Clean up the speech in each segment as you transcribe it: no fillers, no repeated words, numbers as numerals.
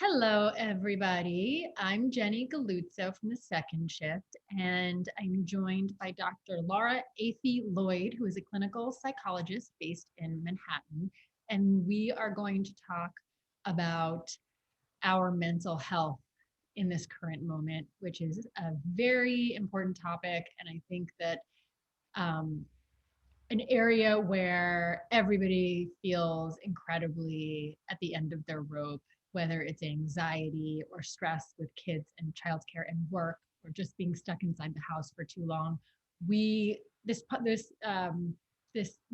Hello, everybody. I'm Jenny Galuzzo from the Second Shift, and I'm joined by Dr. Laura Athey Lloyd, who is a clinical psychologist based in Manhattan. And we are going to talk about our mental health in this current moment, which is a very important topic. And I think that an area where everybody feels incredibly at the end of their rope, whether it's anxiety or stress with kids and childcare and work, or just being stuck inside the house for too long. We this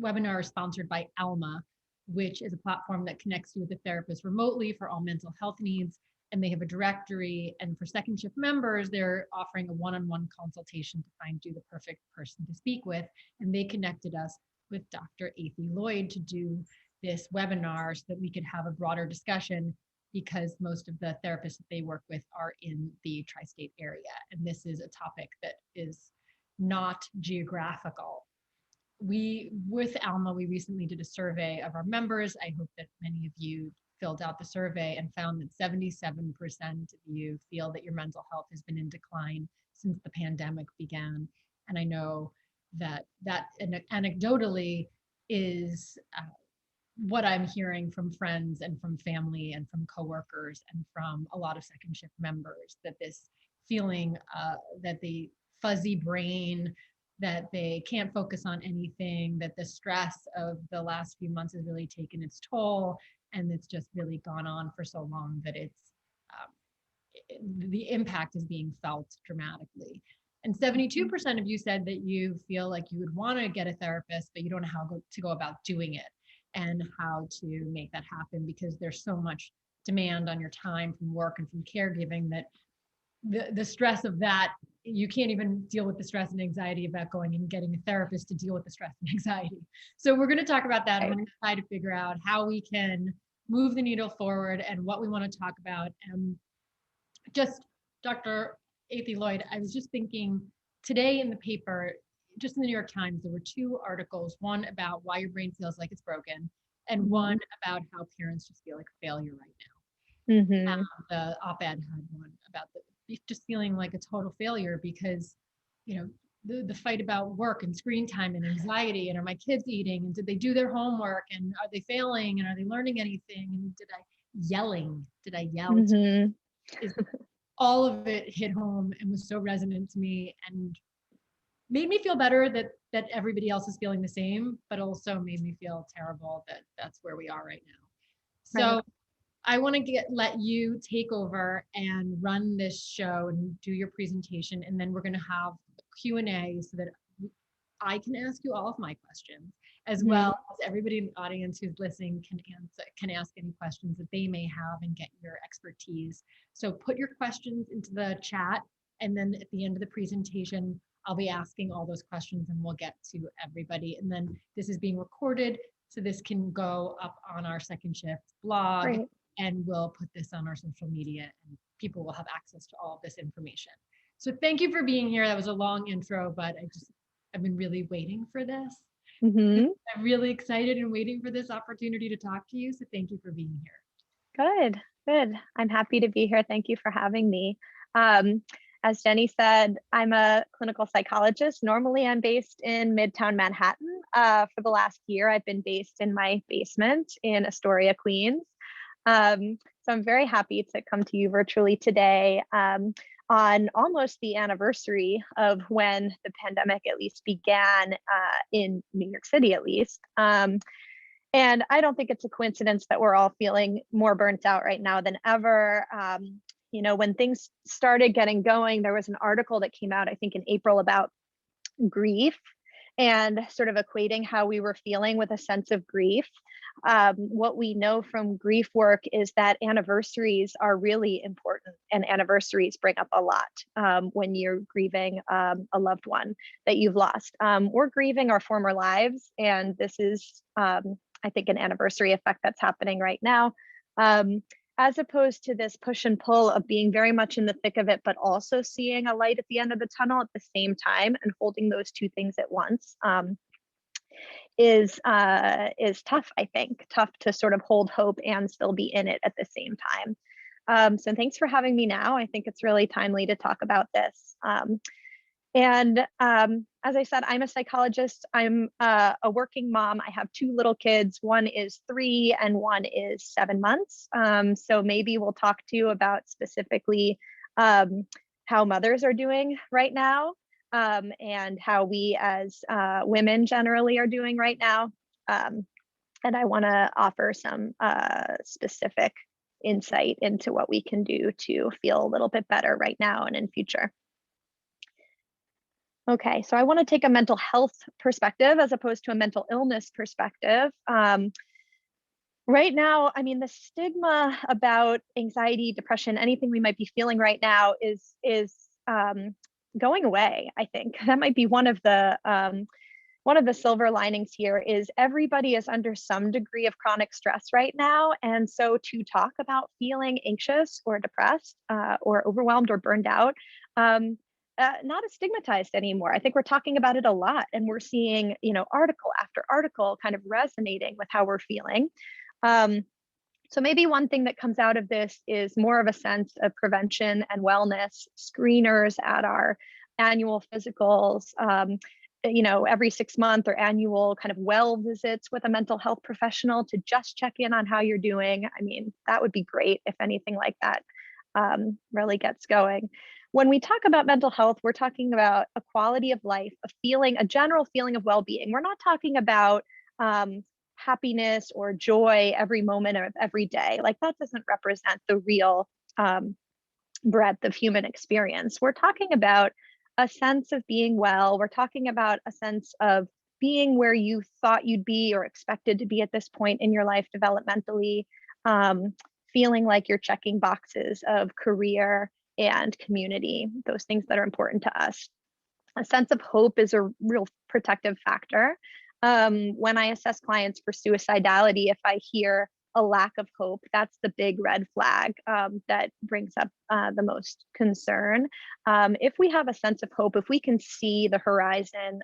webinar is sponsored by Alma, which is a platform that connects you with a therapist remotely for all mental health needs. And they have a directory. And for Second Shift members, they're offering a one-on-one consultation to find you the perfect person to speak with. And they connected us with Dr. Athey Lloyd to do this webinar so that we could have a broader discussion, because most of the therapists that they work with are in the tri-state area. And this is a topic that is not geographical. With Alma, we recently did a survey of our members. I hope that many of you filled out the survey and found that 77% of you feel that your mental health has been in decline since the pandemic began. And I know that anecdotally is what I'm hearing from friends and from family and from coworkers and from a lot of Second Shift members, that this feeling that the fuzzy brain, that they can't focus on anything, that the stress of the last few months has really taken its toll, and it's just really gone on for so long that the impact is being felt dramatically. And 72% of you said that you feel like you would want to get a therapist, but you don't know how to go about doing it and how to make that happen, because there's so much demand on your time from work and from caregiving that the stress of that, you can't even deal with the stress and anxiety about going and getting a therapist to deal with the stress and anxiety. So we're going to talk about that. I'm going to try to figure out how we can move the needle forward and what we want to talk about. And just Dr. Athey Lloyd, I was just thinking today in the paper, just in the New York Times, there were two articles, one about why your brain feels like it's broken, and one about how parents just feel like a failure right now. The op-ed had one about just feeling like a total failure because, the fight about work and screen time and anxiety, and are my kids eating, and did they do their homework, and are they failing, and are they learning anything, and did I yell? All of it hit home and was so resonant to me and made me feel better that everybody else is feeling the same, but also made me feel terrible that that's where we are right now. So I want to let you take over and run this show and do your presentation, and then we're going to have a Q&A so that I can ask you all of my questions, as well as everybody in the audience who's listening can ask any questions that they may have and get your expertise. So put your questions into the chat, and then at the end of the presentation, I'll be asking all those questions and we'll get to everybody. And then this is being recorded, so this can go up on our Second Shift blog. Great. And we'll put this on our social media, and people will have access to all of this information. So thank you for being here. That was a long intro, but I've been really waiting for this. I'm really excited and waiting for this opportunity to talk to you. So thank you for being here. Good. I'm happy to be here. Thank you for having me. As Jenny said, I'm a clinical psychologist. Normally, I'm based in Midtown Manhattan. For the last year, I've been based in my basement in Astoria, Queens. So I'm very happy to come to you virtually today on almost the anniversary of when the pandemic at least began in New York City, at least. And I don't think it's a coincidence that we're all feeling more burnt out right now than ever. When things started getting going, there was an article that came out, I think in April, about grief and sort of equating how we were feeling with a sense of grief. What we know from grief work is that anniversaries are really important, and anniversaries bring up a lot when you're grieving a loved one that you've lost. We're grieving our former lives, and this is, I think, an anniversary effect that's happening right now. As opposed to this push and pull of being very much in the thick of it, but also seeing a light at the end of the tunnel at the same time, and holding those two things at once is tough, I think. Tough to sort of hold hope and still be in it at the same time. So thanks for having me now. I think it's really timely to talk about this. As I said, I'm a psychologist. I'm a working mom. I have two little kids. One is 3 and one is 7 months. So maybe we'll talk to you about specifically how mothers are doing right now, and how we as women generally are doing right now. And I want to offer some specific insight into what we can do to feel a little bit better right now and in future. Okay, so I want to take a mental health perspective as opposed to a mental illness perspective. Right now, I mean, the stigma about anxiety, depression, anything we might be feeling right now is going away. I think that might be one of the silver linings here is everybody is under some degree of chronic stress right now. And so to talk about feeling anxious or depressed or overwhelmed or burned out, not as stigmatized anymore. I think we're talking about it a lot, and we're seeing, article after article kind of resonating with how we're feeling. So maybe one thing that comes out of this is more of a sense of prevention and wellness, screeners at our annual physicals, every 6 month or annual kind of well visits with a mental health professional to just check in on how you're doing. I mean, that would be great if anything like that really gets going. When we talk about mental health, we're talking about a quality of life, a general feeling of well-being. We're not talking about happiness or joy every moment of every day. Like that doesn't represent the real breadth of human experience. We're talking about a sense of being well. We're talking about a sense of being where you thought you'd be or expected to be at this point in your life developmentally, feeling like you're checking boxes of career and community, those things that are important to us. A sense of hope is a real protective factor. When I assess clients for suicidality, if I hear a lack of hope, that's the big red flag that brings up the most concern. If we have a sense of hope, if we can see the horizon,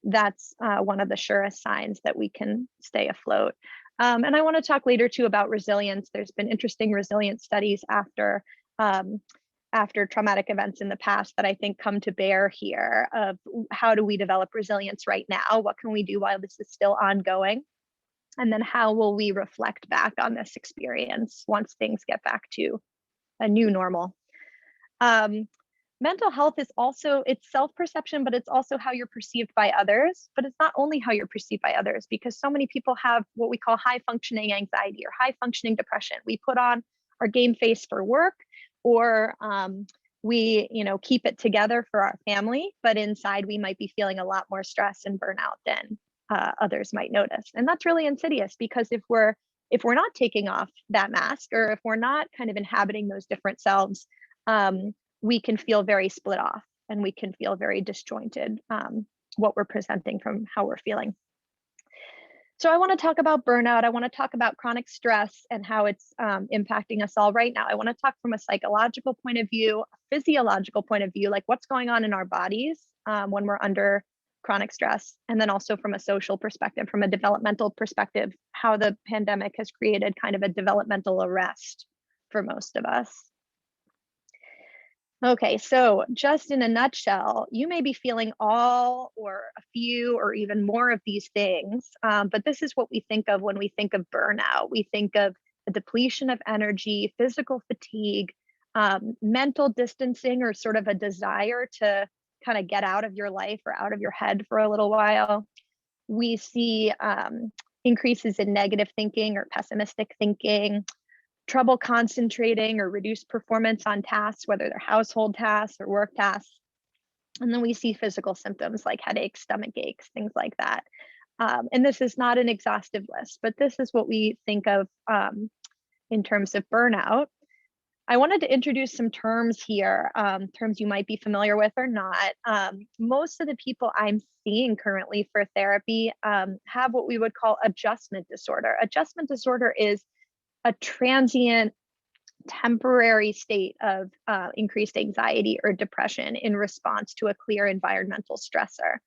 that's one of the surest signs that we can stay afloat. And I want to talk later too about resilience. There's been interesting resilience studies after traumatic events in the past that I think come to bear here of how do we develop resilience right now? What can we do while this is still ongoing? And then how will we reflect back on this experience once things get back to a new normal? Mental health is also, it's self-perception, but it's also how you're perceived by others. But it's not only how you're perceived by others, because so many people have what we call high functioning anxiety or high functioning depression. We put on our game face for work, or we keep it together for our family, but inside we might be feeling a lot more stress and burnout than others might notice. And that's really insidious, because if we're not taking off that mask, or if we're not kind of inhabiting those different selves, we can feel very split off, and we can feel very disjointed, what we're presenting from how we're feeling. So I want to talk about burnout. I want to talk about chronic stress and how it's impacting us all right now. I want to talk from a psychological point of view, a physiological point of view, like what's going on in our bodies when we're under chronic stress, and then also from a social perspective, from a developmental perspective, how the pandemic has created kind of a developmental arrest for most of us. Okay, so just in a nutshell, you may be feeling all or a few or even more of these things, but this is what we think of when we think of burnout. We think of a depletion of energy, physical fatigue, mental distancing, or sort of a desire to kind of get out of your life or out of your head for a little while. We see increases in negative thinking or pessimistic thinking, trouble concentrating or reduced performance on tasks, whether they're household tasks or work tasks. And then we see physical symptoms like headaches, stomach aches, things like that. And this is not an exhaustive list, but this is what we think of in terms of burnout. I wanted to introduce some terms here, terms you might be familiar with or not. Most of the people I'm seeing currently for therapy have what we would call adjustment disorder. Adjustment disorder is a transient, temporary state of increased anxiety or depression in response to a clear environmental stressor.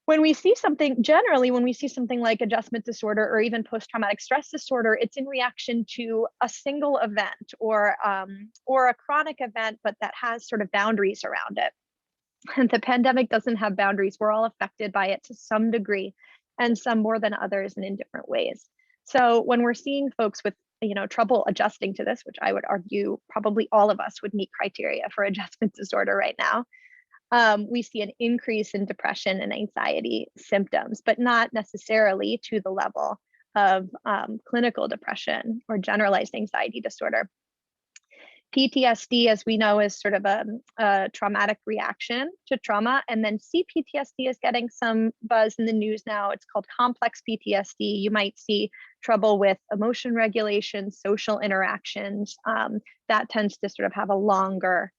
when we see something, generally, when we see something like adjustment disorder or even post-traumatic stress disorder, it's in reaction to a single event or a chronic event, but that has sort of boundaries around it. And the pandemic doesn't have boundaries. We're all affected by it to some degree, and some more than others and in different ways. So when we're seeing folks with trouble adjusting to this, which I would argue probably all of us would meet criteria for adjustment disorder right now, we see an increase in depression and anxiety symptoms, but not necessarily to the level of clinical depression or generalized anxiety disorder. PTSD, as we know, is sort of a traumatic reaction to trauma. And then CPTSD is getting some buzz in the news now. It's called complex PTSD. You might see trouble with emotion regulation, social interactions. That tends to sort of have a longer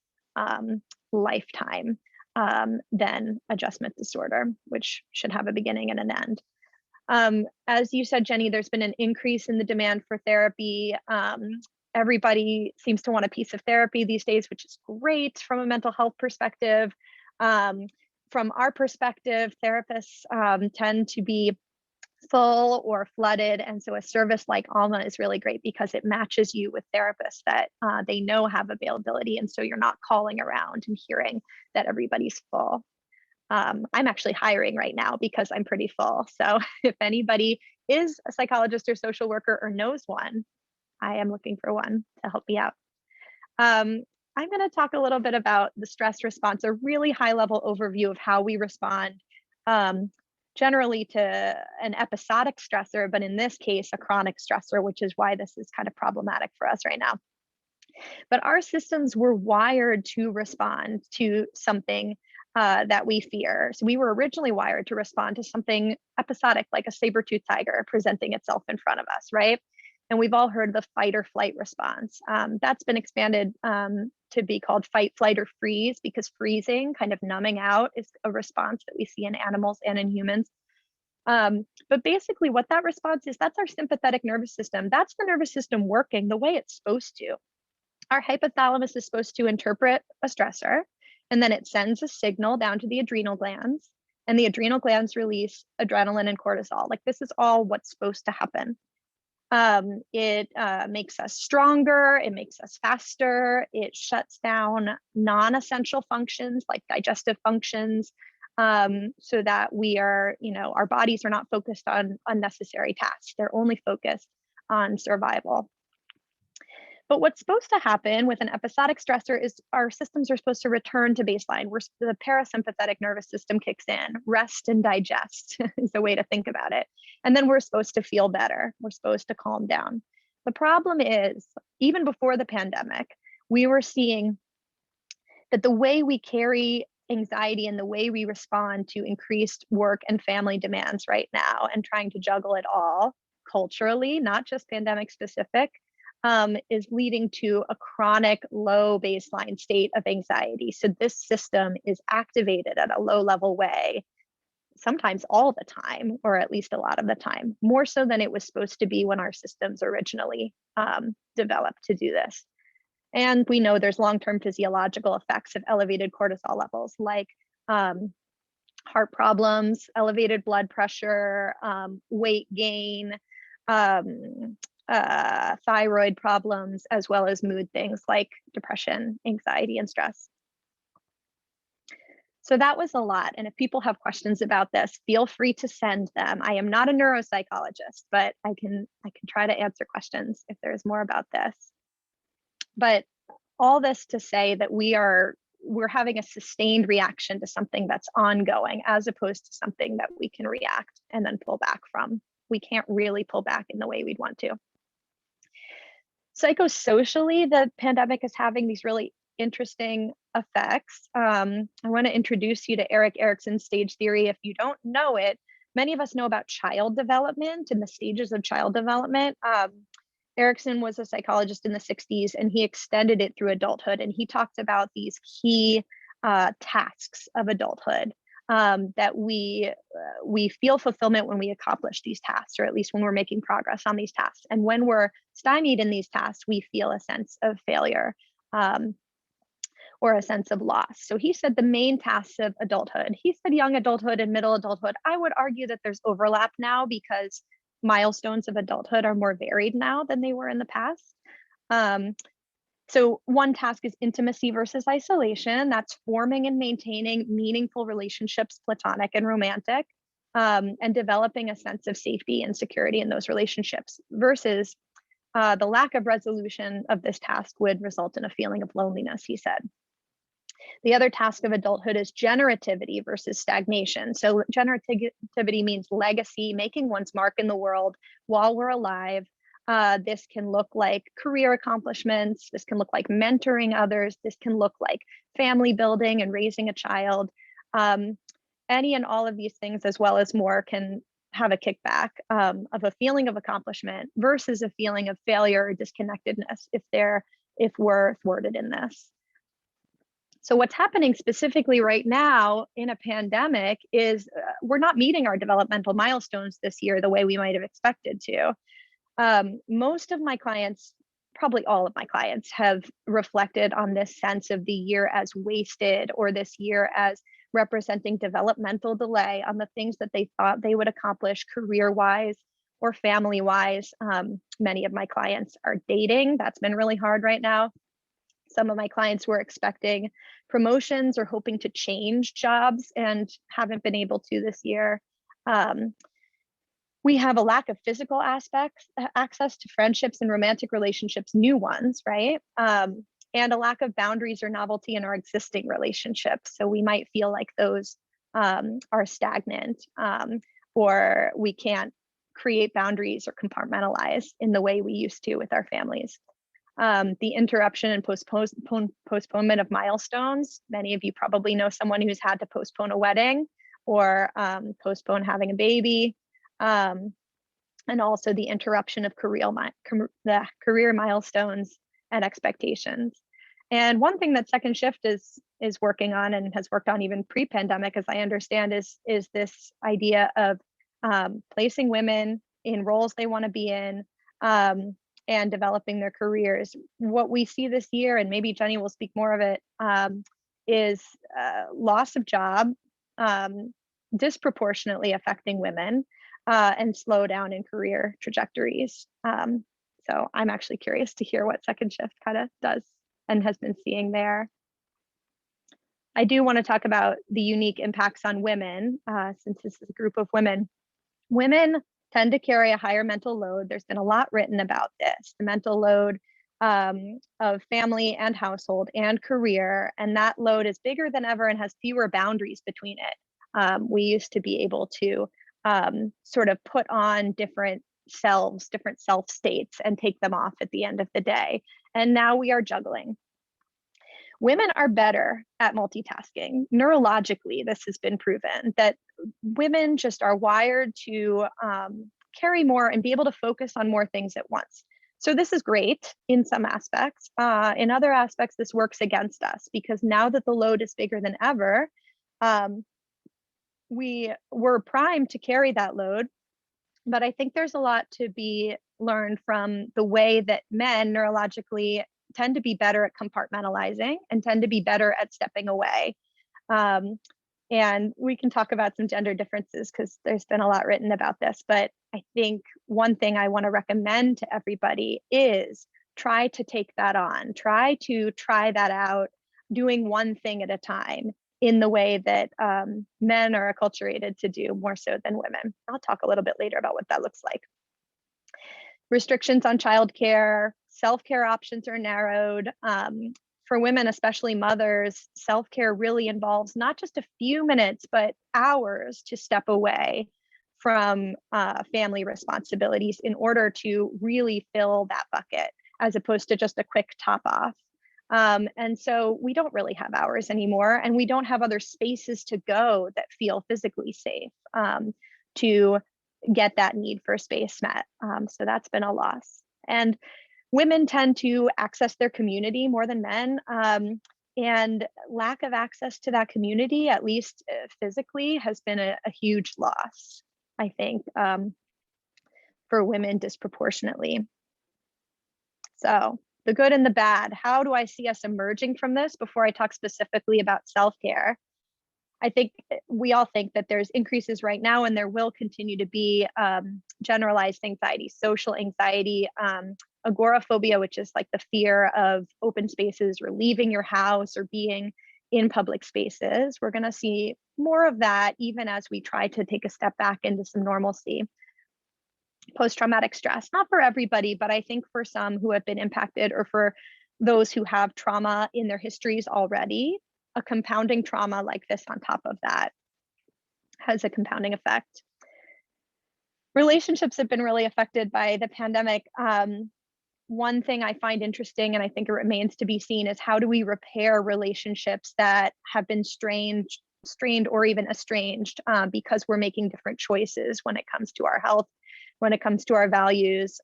lifetime than adjustment disorder, which should have a beginning and an end. As you said, Jenny, there's been an increase in the demand for therapy. Everybody seems to want a piece of therapy these days, which is great from a mental health perspective. From our perspective, therapists tend to be full or flooded. And so a service like Alma is really great because it matches you with therapists that they know have availability. And so you're not calling around and hearing that everybody's full. I'm actually hiring right now because I'm pretty full. So if anybody is a psychologist or social worker or knows one, I am looking for one to help me out. I'm going to talk a little bit about the stress response, a really high level overview of how we respond generally to an episodic stressor, but in this case, a chronic stressor, which is why this is kind of problematic for us right now. But our systems were wired to respond to something that we fear. So we were originally wired to respond to something episodic, like a saber-toothed tiger presenting itself in front of us, right? And we've all heard the fight or flight response. That's been expanded to be called fight, flight, or freeze, because freezing, kind of numbing out, is a response that we see in animals and in humans. But basically what that response is, that's our sympathetic nervous system. That's the nervous system working the way it's supposed to. Our hypothalamus is supposed to interpret a stressor, and then it sends a signal down to the adrenal glands, and the adrenal glands release adrenaline and cortisol. Like, this is all what's supposed to happen. It makes us stronger, it makes us faster, it shuts down non-essential functions like digestive functions, so that we are, our bodies are not focused on unnecessary tasks. They're only focused on survival. But what's supposed to happen with an episodic stressor is our systems are supposed to return to baseline. The parasympathetic nervous system kicks in. Rest and digest is a way to think about it. And then we're supposed to feel better. We're supposed to calm down. The problem is, even before the pandemic, we were seeing that the way we carry anxiety and the way we respond to increased work and family demands right now, and trying to juggle it all culturally, not just pandemic specific, is leading to a chronic low baseline state of anxiety. So this system is activated at a low level way, sometimes all the time, or at least a lot of the time, more so than it was supposed to be when our systems originally developed to do this. And we know there's long-term physiological effects of elevated cortisol levels, like heart problems, elevated blood pressure, weight gain, thyroid problems, as well as mood things like depression, anxiety, and stress. So that was a lot. And if people have questions about this, feel free to send them. I am not a neuropsychologist, but I can try to answer questions if there's more about this. But all this to say that we're having a sustained reaction to something that's ongoing, as opposed to something that we can react and then pull back from. We can't really pull back in the way we'd want to. Psychosocially, the pandemic is having these really interesting effects. I want to introduce you to Erickson's stage theory. If you don't know it, many of us know about child development and the stages of child development. Erickson was a psychologist in the 60s, and he extended it through adulthood. And he talked about these key tasks of adulthood, that we feel fulfillment when we accomplish these tasks, or at least when we're making progress on these tasks. And when we're stymied in these tasks, we feel a sense of failure. or a sense of loss. So he said the main tasks of adulthood, he said young adulthood and middle adulthood. I would argue that there's overlap now because milestones of adulthood are more varied now than they were in the past. So one task is intimacy versus isolation. That's forming and maintaining meaningful relationships, platonic and romantic, and developing a sense of safety and security in those relationships versus the lack of resolution of this task would result in a feeling of loneliness, he said. The other task of adulthood is generativity versus stagnation. So generativity means legacy, making one's mark in the world while we're alive. This can look like career accomplishments. This can look like mentoring others. This can look like family building and raising a child. Any and all of these things, as well as more, can have a kickback of a feeling of accomplishment versus a feeling of failure or disconnectedness if we're thwarted in this. So what's happening specifically right now in a pandemic is we're not meeting our developmental milestones this year the way we might have expected to. Most of my clients, probably all of my clients, have reflected on this sense of the year as wasted, or this year as representing developmental delay on the things that they thought they would accomplish career-wise or family-wise. Many of my clients are dating. That's been really hard right now. Some of my clients were expecting promotions or hoping to change jobs and haven't been able to this year. We have a lack of physical access to friendships and romantic relationships, new ones, right? And a lack of boundaries or novelty in our existing relationships. So we might feel like those are stagnant, or we can't create boundaries or compartmentalize in the way we used to with our families. The interruption and postponement of milestones. Many of you probably know someone who's had to postpone a wedding or postpone having a baby. And also the interruption of career milestones and expectations. And one thing that Second Shift is working on, and has worked on even pre-pandemic, as I understand, is this idea of placing women in roles they want to be in, and developing their careers. What we see this year, and maybe Jenny will speak more of it, is loss of job, disproportionately affecting women, and slowdown in career trajectories. So I'm actually curious to hear what Second Shift kind of does and has been seeing there. I do want to talk about the unique impacts on women, since this is a group of women. Women tend to carry a higher mental load. There's been a lot written about this, the mental load of family and household and career, and that load is bigger than ever and has fewer boundaries between it. We used to be able to sort of put on different self states and take them off at the end of the day. And now we are juggling. Women are better at multitasking. Neurologically, this has been proven that women just are wired to carry more and be able to focus on more things at once. So this is great in some aspects. In other aspects, this works against us because now that the load is bigger than ever, we were primed to carry that load. But I think there's a lot to be learned from the way that men neurologically tend to be better at compartmentalizing and tend to be better at stepping away. And we can talk about some gender differences because there's been a lot written about this. But I think one thing I want to recommend to everybody is try to take that on. Try that out, doing one thing at a time in the way that men are acculturated to do more so than women. I'll talk a little bit later about what that looks like. Restrictions on childcare, self-care options are narrowed. For women, especially mothers, self-care really involves not just a few minutes, but hours to step away from family responsibilities in order to really fill that bucket, as opposed to just a quick top off. And so we don't really have hours anymore, and we don't have other spaces to go that feel physically safe to get that need for space met. So that's been a loss. And women tend to access their community more than men, and lack of access to that community, at least physically, has been a huge loss, I think, for women disproportionately. So the good and the bad. How do I see us emerging from this before I talk specifically about self-care? I think we all think that there's increases right now, and there will continue to be generalized anxiety, social anxiety, agoraphobia, which is like the fear of open spaces or leaving your house or being in public spaces. We're going to see more of that even as we try to take a step back into some normalcy. Post-traumatic stress, not for everybody, but I think for some who have been impacted, or for those who have trauma in their histories already, a compounding trauma like this on top of that has a compounding effect. Relationships have been really affected by the pandemic. One thing I find interesting, and I think it remains to be seen, is how do we repair relationships that have been strained or even estranged because we're making different choices when it comes to our health, when it comes to our values.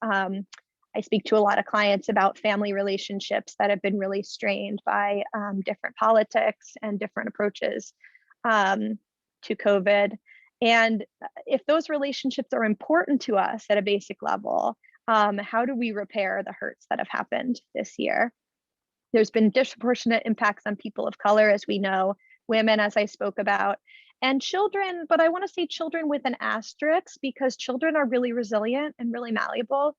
I speak to a lot of clients about family relationships that have been really strained by different politics and different approaches to COVID. And if those relationships are important to us at a basic level, how do we repair the hurts that have happened this year? There's been disproportionate impacts on people of color, as we know, women, as I spoke about, and children, but I want to say children with an asterisk, because children are really resilient and really malleable.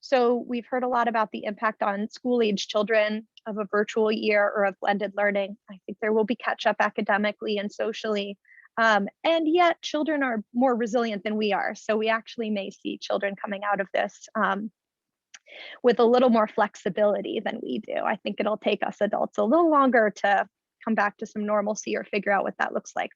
So we've heard a lot about the impact on school-age children of a virtual year or of blended learning. I think there will be catch-up academically and socially. And yet children are more resilient than we are. So we actually may see children coming out of this with a little more flexibility than we do. I think it'll take us adults a little longer to come back to some normalcy or figure out what that looks like.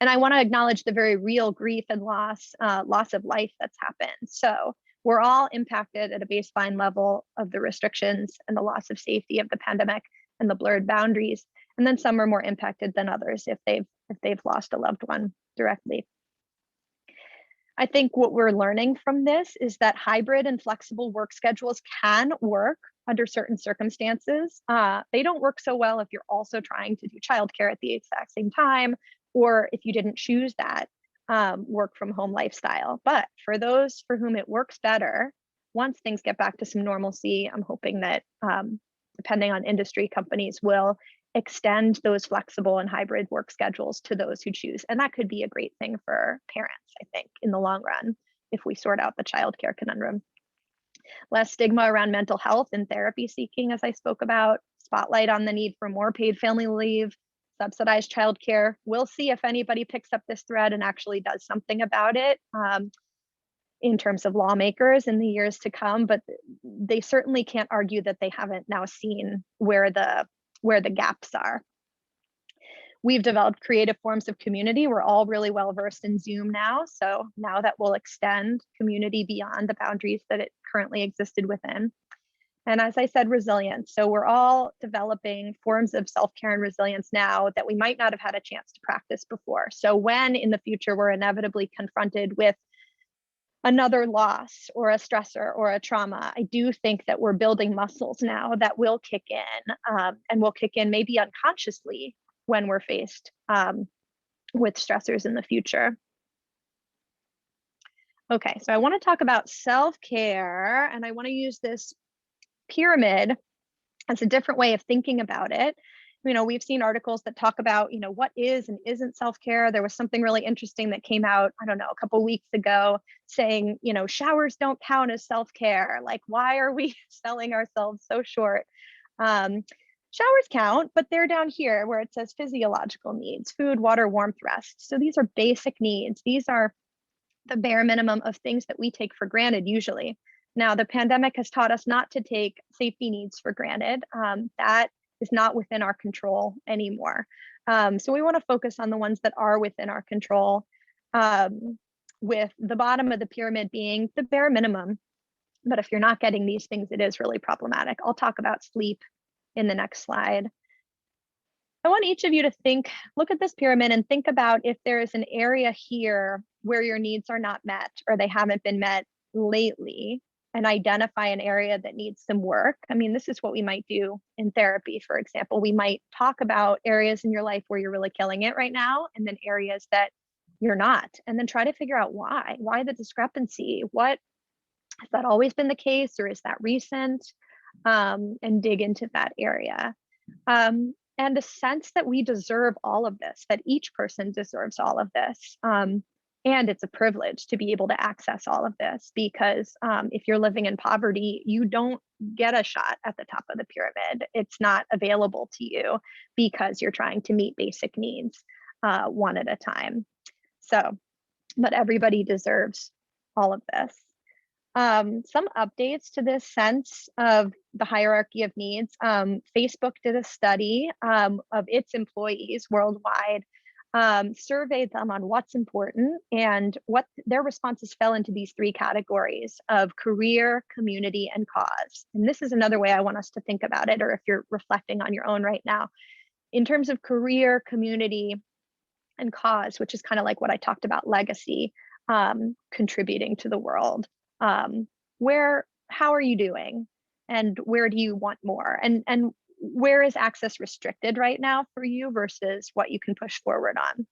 And I want to acknowledge the very real grief and loss of life that's happened. So we're all impacted at a baseline level of the restrictions and the loss of safety of the pandemic and the blurred boundaries. And then some are more impacted than others if they've lost a loved one directly. I think what we're learning from this is that hybrid and flexible work schedules can work under certain circumstances. They don't work so well if you're also trying to do childcare at the exact same time, or if you didn't choose that work from home lifestyle. But for those for whom it works better, once things get back to some normalcy, I'm hoping that depending on industry, companies will extend those flexible and hybrid work schedules to those who choose. And that could be a great thing for parents, I think, in the long run, if we sort out the childcare conundrum. Less stigma around mental health and therapy seeking, as I spoke about, spotlight on the need for more paid family leave, subsidized childcare. We'll see if anybody picks up this thread and actually does something about it in terms of lawmakers in the years to come, but they certainly can't argue that they haven't now seen where the gaps are. We've developed creative forms of community. We're all really well versed in Zoom now. So now that will extend community beyond the boundaries that it currently existed within. And as I said, resilience. So we're all developing forms of self-care and resilience now that we might not have had a chance to practice before. So when in the future we're inevitably confronted with another loss or a stressor or a trauma, I do think that we're building muscles now that will kick in and will kick in maybe unconsciously when we're faced with stressors in the future. Okay, so I want to talk about self-care, and I want to use this pyramid as a different way of thinking about it. You know, we've seen articles that talk about, you know, what is and isn't self-care. There was something really interesting that came out, I don't know, a couple of weeks ago saying, you know, showers don't count as self-care. Like, why are we selling ourselves so short? Showers count, but they're down here where it says physiological needs, food, water, warmth, rest. So these are basic needs. These are the bare minimum of things that we take for granted usually. Now, the pandemic has taught us not to take safety needs for granted. That is not within our control anymore. So we want to focus on the ones that are within our control, with the bottom of the pyramid being the bare minimum. But if you're not getting these things, it is really problematic. I'll talk about sleep in the next slide. I want each of you to look at this pyramid and think about if there is an area here where your needs are not met or they haven't been met lately, and identify an area that needs some work. I mean, this is what we might do in therapy, for example. We might talk about areas in your life where you're really killing it right now, and then areas that you're not, and then try to figure out why the discrepancy, what Has that always been the case, or is that recent? And dig into that area. And a sense that we deserve all of this, that each person deserves all of this. And it's a privilege to be able to access all of this, because if you're living in poverty, you don't get a shot at the top of the pyramid. It's not available to you because you're trying to meet basic needs one at a time. So, but everybody deserves all of this. Some updates to this sense of the hierarchy of needs. Facebook did a study of its employees worldwide, surveyed them on what's important, and what their responses fell into these three categories of career, community, and cause. And this is another way I want us to think about it, or if you're reflecting on your own right now. In terms of career, community, and cause, which is kind of like what I talked about, legacy, contributing to the world. How are you doing, and where do you want more, and where is access restricted right now for you versus what you can push forward on?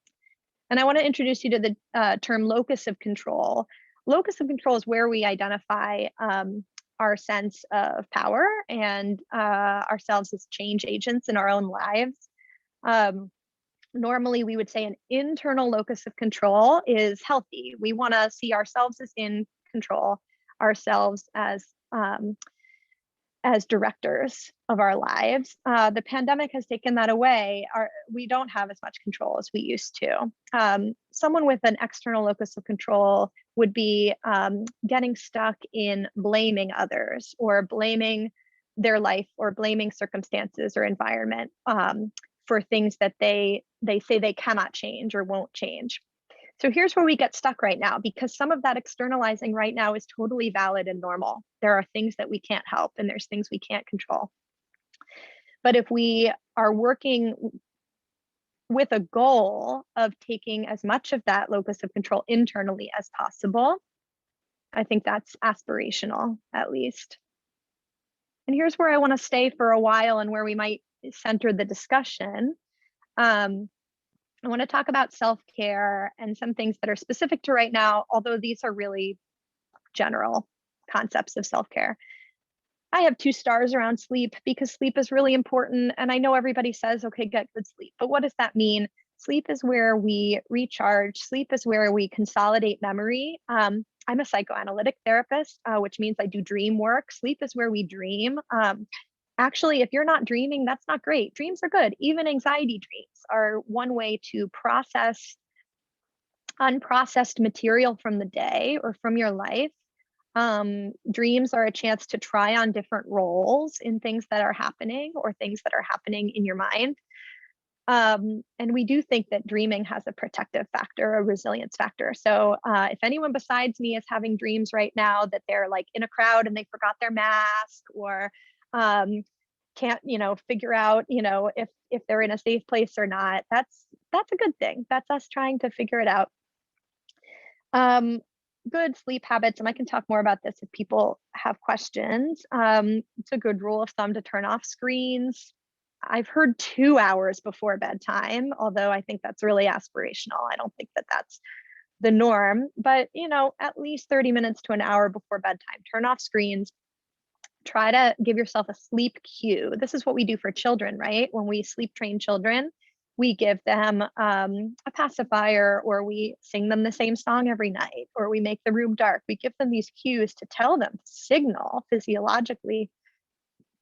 And I want to introduce you to the term locus of control. Locus of control is where we identify our sense of power and ourselves as change agents in our own lives. Normally, we would say an internal locus of control is healthy. We want to see ourselves as in control, ourselves as directors of our lives. The pandemic has taken that away. We don't have as much control as we used to. Someone with an external locus of control would be getting stuck in blaming others, or blaming their life, or blaming circumstances or environment for things that they say they cannot change or won't change. So here's where we get stuck right now, because some of that externalizing right now is totally valid and normal. There are things that we can't help, and there's things we can't control. But if we are working with a goal of taking as much of that locus of control internally as possible, I think that's aspirational, at least. And here's where I want to stay for a while, and where we might center the discussion. I want to talk about self-care and some things that are specific to right now, although these are really general concepts of self-care. I have 2 stars around sleep, because sleep is really important. And I know everybody says, okay, get good sleep, but what does that mean? Sleep is where we recharge. Sleep is where we consolidate memory. I'm a psychoanalytic therapist, which means I do dream work. Sleep is where we dream. Actually, if you're not dreaming, that's not great. Dreams are good. Even anxiety dreams are one way to process unprocessed material from the day or from your life. Dreams are a chance to try on different roles in things that are happening, or things that are happening in your mind. And we do think that dreaming has a protective factor, a resilience factor. So if anyone besides me is having dreams right now that they're like in a crowd and they forgot their mask, or can't figure out if they're in a safe place or not, that's a good thing. That's us trying to figure it out. Good sleep habits, and I can talk more about this if people have questions. It's a good rule of thumb to turn off screens. I've heard 2 hours before bedtime, although I think that's really aspirational. I don't think that that's the norm, but at least 30 minutes to an hour before bedtime, turn off screens. Try to give yourself a sleep cue. This is what we do for children, right? When we sleep train children, we give them a pacifier, or we sing them the same song every night, or we make the room dark. We give them these cues to tell them, to signal physiologically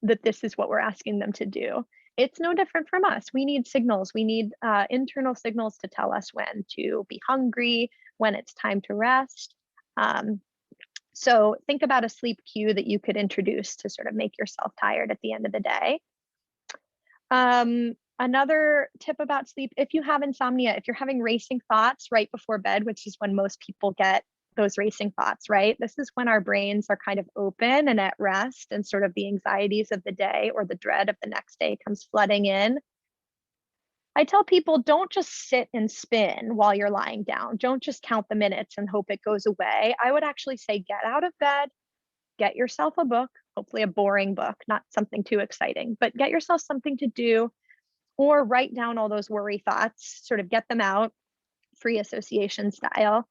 that this is what we're asking them to do. It's no different from us. We need signals. We need internal signals to tell us when to be hungry, when it's time to rest. So think about a sleep cue that you could introduce to sort of make yourself tired at the end of the day. Another tip about sleep, if you have insomnia, if you're having racing thoughts right before bed, which is when most people get those racing thoughts, right? This is when our brains are kind of open and at rest, and sort of the anxieties of the day or the dread of the next day comes flooding in. I tell people, don't just sit and spin while you're lying down. Don't just count the minutes and hope it goes away. I would actually say, get out of bed, get yourself a book, hopefully a boring book, not something too exciting, but get yourself something to do, or write down all those worry thoughts, sort of get them out, free association style,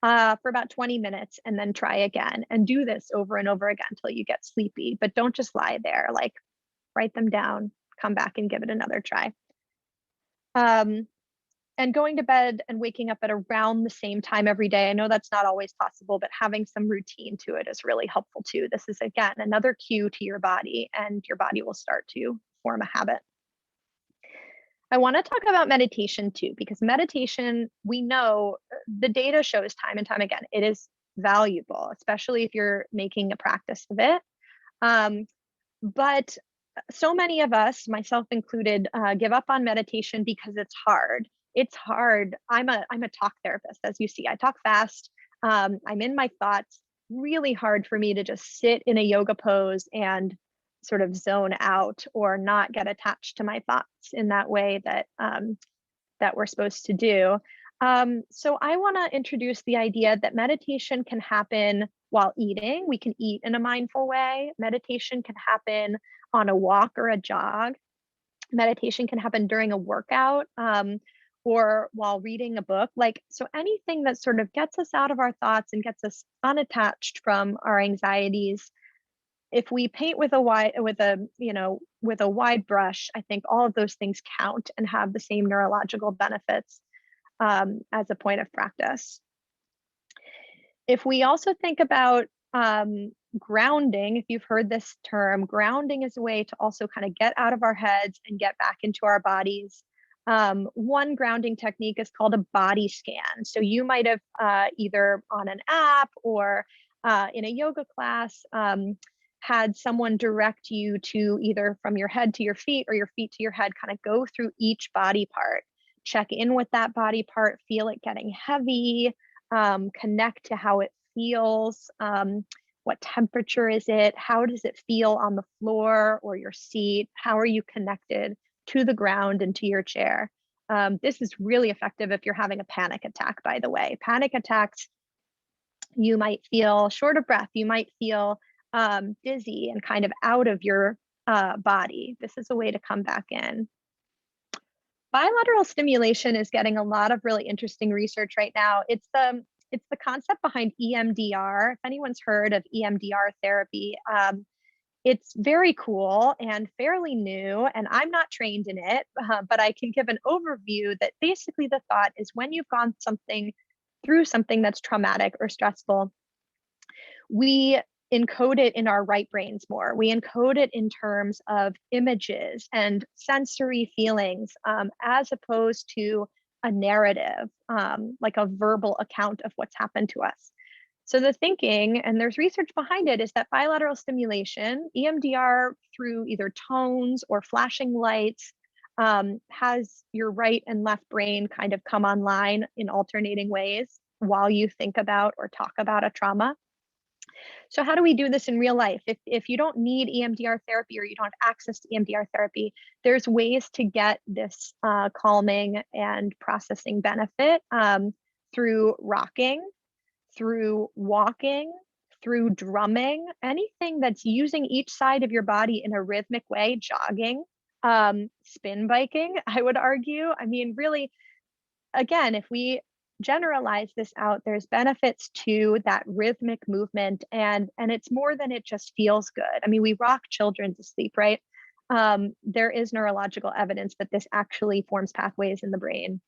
for about 20 minutes and then try again, and do this over and over again until you get sleepy. But don't just lie there, like write them down, come back and give it another try. And going to bed and waking up at around the same time every day. I know that's not always possible, but having some routine to it is really helpful too. This is, again, another cue to your body, and your body will start to form a habit. I want to talk about meditation too, because meditation, we know the data shows time and time again, it is valuable, especially if you're making a practice of it. But so many of us, myself included, give up on meditation because it's hard. It's hard. I'm a talk therapist, as you see. I talk fast. I'm in my thoughts. Really hard for me to just sit in a yoga pose and sort of zone out or not get attached to my thoughts in that way that that we're supposed to do. So I want to introduce the idea that meditation can happen while eating. We can eat in a mindful way. Meditation can happen on a walk or a jog. Meditation can happen during a workout, or while reading a book. So anything that sort of gets us out of our thoughts and gets us unattached from our anxieties. If we paint with a wide brush, I think all of those things count and have the same neurological benefits as a point of practice. If we also think about grounding, if you've heard this term, grounding is a way to also kind of get out of our heads and get back into our bodies. One grounding technique is called a body scan. So you might have either on an app or in a yoga class had someone direct you to either from your head to your feet or your feet to your head, kind of go through each body part, check in with that body part, feel it getting heavy, connect to how it feels. What temperature is it? How does it feel on the floor or your seat? How are you connected to the ground and to your chair? This is really effective if you're having a panic attack, by the way. Panic attacks, you might feel short of breath. You might feel dizzy and kind of out of your body. This is a way to come back in. Bilateral stimulation is getting a lot of really interesting research right now. It's the concept behind EMDR. If anyone's heard of EMDR therapy, it's very cool and fairly new, and I'm not trained in it, but I can give an overview that basically the thought is when you've gone through something that's traumatic or stressful, we encode it in our right brains more. We encode it in terms of images and sensory feelings, as opposed to a narrative, like a verbal account of what's happened to us. So the thinking, and there's research behind it, is that bilateral stimulation, EMDR through either tones or flashing lights, has your right and left brain kind of come online in alternating ways while you think about or talk about a trauma. So how do we do this in real life? If you don't need EMDR therapy or you don't have access to EMDR therapy, there's ways to get this calming and processing benefit through rocking, through walking, through drumming, anything that's using each side of your body in a rhythmic way, jogging, spin biking, I would argue. I mean, really, again, if we generalize this out, there's benefits to that rhythmic movement, and it's more than it just feels good. I mean, we rock children to sleep, right? There is neurological evidence that this actually forms pathways in the brain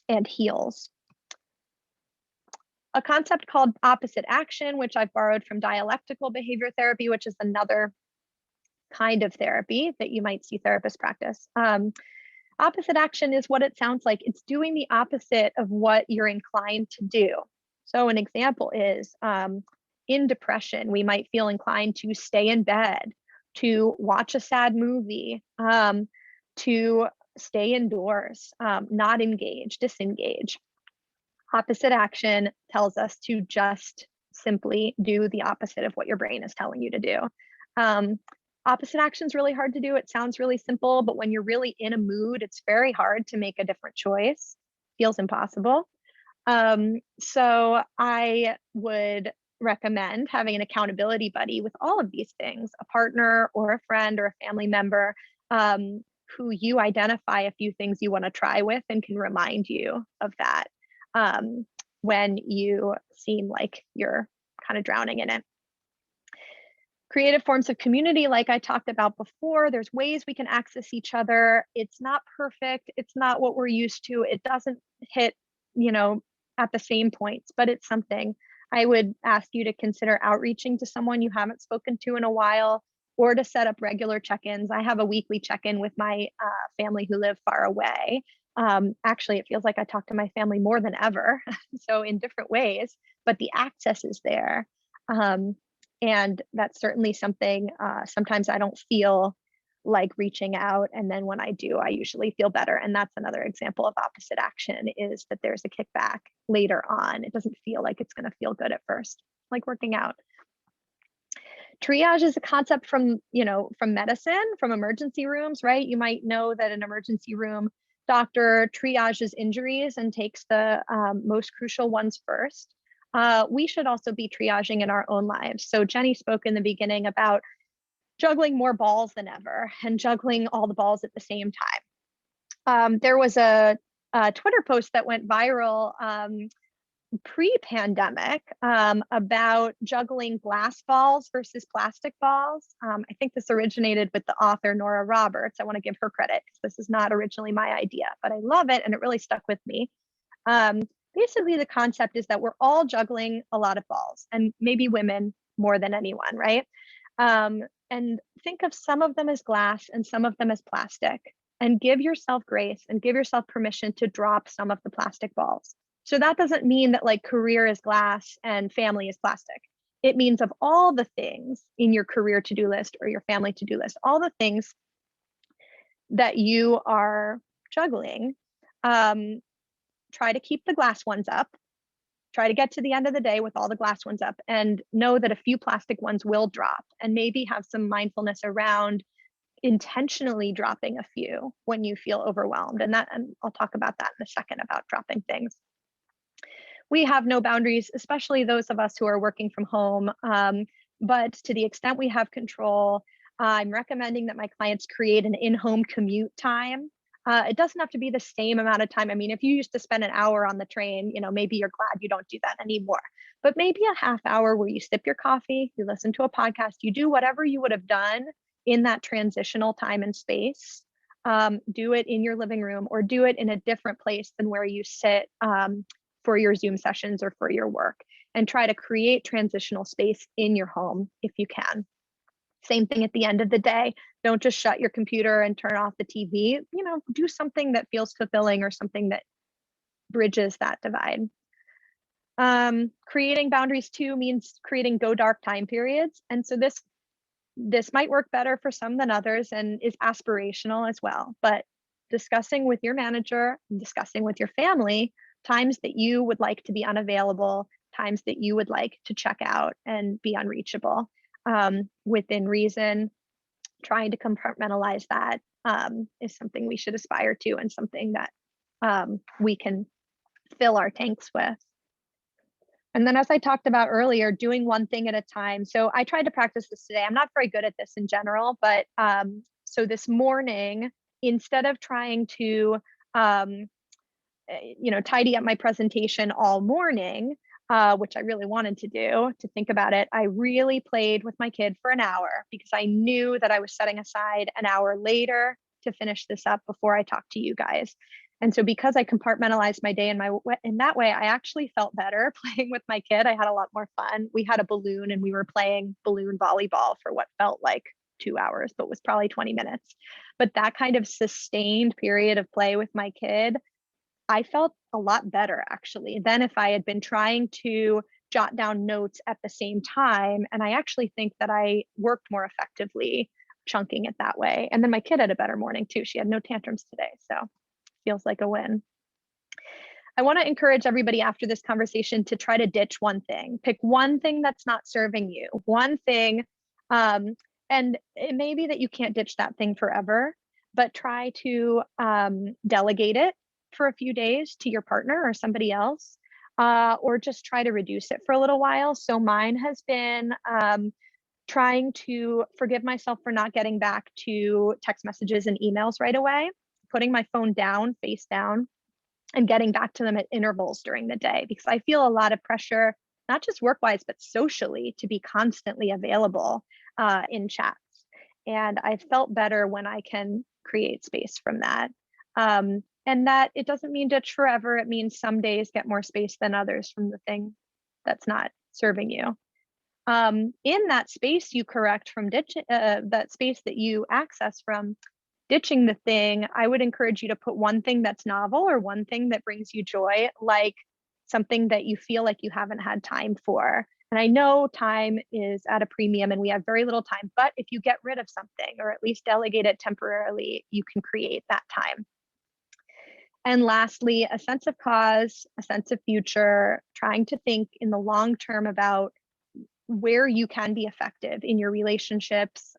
and heals. A concept called opposite action, which I've borrowed from dialectical behavior therapy, which is another kind of therapy that you might see therapists practice. Opposite action is what it sounds like. It's doing the opposite of what you're inclined to do. So an example is in depression, we might feel inclined to stay in bed, to watch a sad movie, to stay indoors, not engage, disengage. Opposite action tells us to just simply do the opposite of what your brain is telling you to do. Opposite action is really hard to do. It sounds really simple, but when you're really in a mood, it's very hard to make a different choice. Feels impossible. So I would recommend having an accountability buddy with all of these things, a partner or a friend or a family member who you identify a few things you want to try with and can remind you of that. when you seem like you're kind of drowning in it. Creative forms of community, like I talked about before, there's ways we can access each other. It's not perfect. It's not what we're used to. It doesn't hit, at the same points, but it's something. I would ask you to consider outreaching to someone you haven't spoken to in a while, or to set up regular check-ins. I have a weekly check-in with my family who live far away. Actually, it feels like I talk to my family more than ever, so in different ways, but the access is there. And that's certainly something, sometimes I don't feel like reaching out. And then when I do, I usually feel better. And that's another example of opposite action, is that there's a kickback later on. It doesn't feel like it's going to feel good at first, like working out. Triage is a concept from medicine, from emergency rooms, right? You might know that an emergency room doctor triages injuries and takes the most crucial ones first. We should also be triaging in our own lives. So Jenny spoke in the beginning about juggling more balls than ever and juggling all the balls at the same time. There was a Twitter post that went viral pre-pandemic about juggling glass balls versus plastic balls. I think this originated with the author Nora Roberts. I want to give her credit because this is not originally my idea, but I love it and it really stuck with me. Basically, the concept is that we're all juggling a lot of balls, and maybe women more than anyone, right? And think of some of them as glass and some of them as plastic, and give yourself grace and give yourself permission to drop some of the plastic balls. So that doesn't mean that like career is glass and family is plastic. It means of all the things in your career to-do list or your family to-do list, all the things that you are juggling, try to keep the glass ones up. Try to get to the end of the day with all the glass ones up, and know that a few plastic ones will drop, and maybe have some mindfulness around intentionally dropping a few when you feel overwhelmed. And I'll talk about that in a second, about dropping things. We have no boundaries, especially those of us who are working from home. But to the extent we have control, I'm recommending that my clients create an in-home commute time. It doesn't have to be the same amount of time. I mean, if you used to spend an hour on the train, maybe you're glad you don't do that anymore. But maybe a half hour where you sip your coffee, you listen to a podcast, you do whatever you would have done in that transitional time and space. Do it in your living room, or do it in a different place than where you sit for your Zoom sessions or for your work, and try to create transitional space in your home if you can. Same thing at the end of the day. Don't just shut your computer and turn off the TV. Do something that feels fulfilling, or something that bridges that divide. Creating boundaries too means creating go dark time periods. And so this might work better for some than others, and is aspirational as well. But discussing with your manager, discussing with your family, times that you would like to be unavailable, times that you would like to check out and be unreachable, within reason. Trying to compartmentalize that is something we should aspire to, and something that we can fill our tanks with. And then, as I talked about earlier, doing one thing at a time. So I tried to practice this today. I'm not very good at this in general, but so this morning, instead of trying to tidy up my presentation all morning, which I really wanted to do, to think about it, I really played with my kid for an hour, because I knew that I was setting aside an hour later to finish this up before I talked to you guys. And so because I compartmentalized my day in that way, I actually felt better playing with my kid. I had a lot more fun. We had a balloon and we were playing balloon volleyball for what felt like 2 hours, but was probably 20 minutes. But that kind of sustained period of play with my kid, I felt a lot better actually than if I had been trying to jot down notes at the same time. And I actually think that I worked more effectively chunking it that way. And then my kid had a better morning too. She had no tantrums today. So feels like a win. I want to encourage everybody after this conversation to try to ditch one thing. Pick one thing that's not serving you, one thing. And it may be that you can't ditch that thing forever, but try to delegate it for a few days to your partner or somebody else, or just try to reduce it for a little while. So mine has been trying to forgive myself for not getting back to text messages and emails right away, putting my phone down, face down, and getting back to them at intervals during the day, because I feel a lot of pressure, not just work-wise, but socially, to be constantly available in chats. And I felt better when I can create space from that. And that it doesn't mean ditch forever. It means some days get more space than others from the thing that's not serving you. In that space you correct from ditching, that space that you access from ditching the thing, I would encourage you to put one thing that's novel or one thing that brings you joy, like something that you feel like you haven't had time for. And I know time is at a premium and we have very little time, but if you get rid of something or at least delegate it temporarily, you can create that time. And lastly, a sense of cause, a sense of future, trying to think in the long term about where you can be effective in your relationships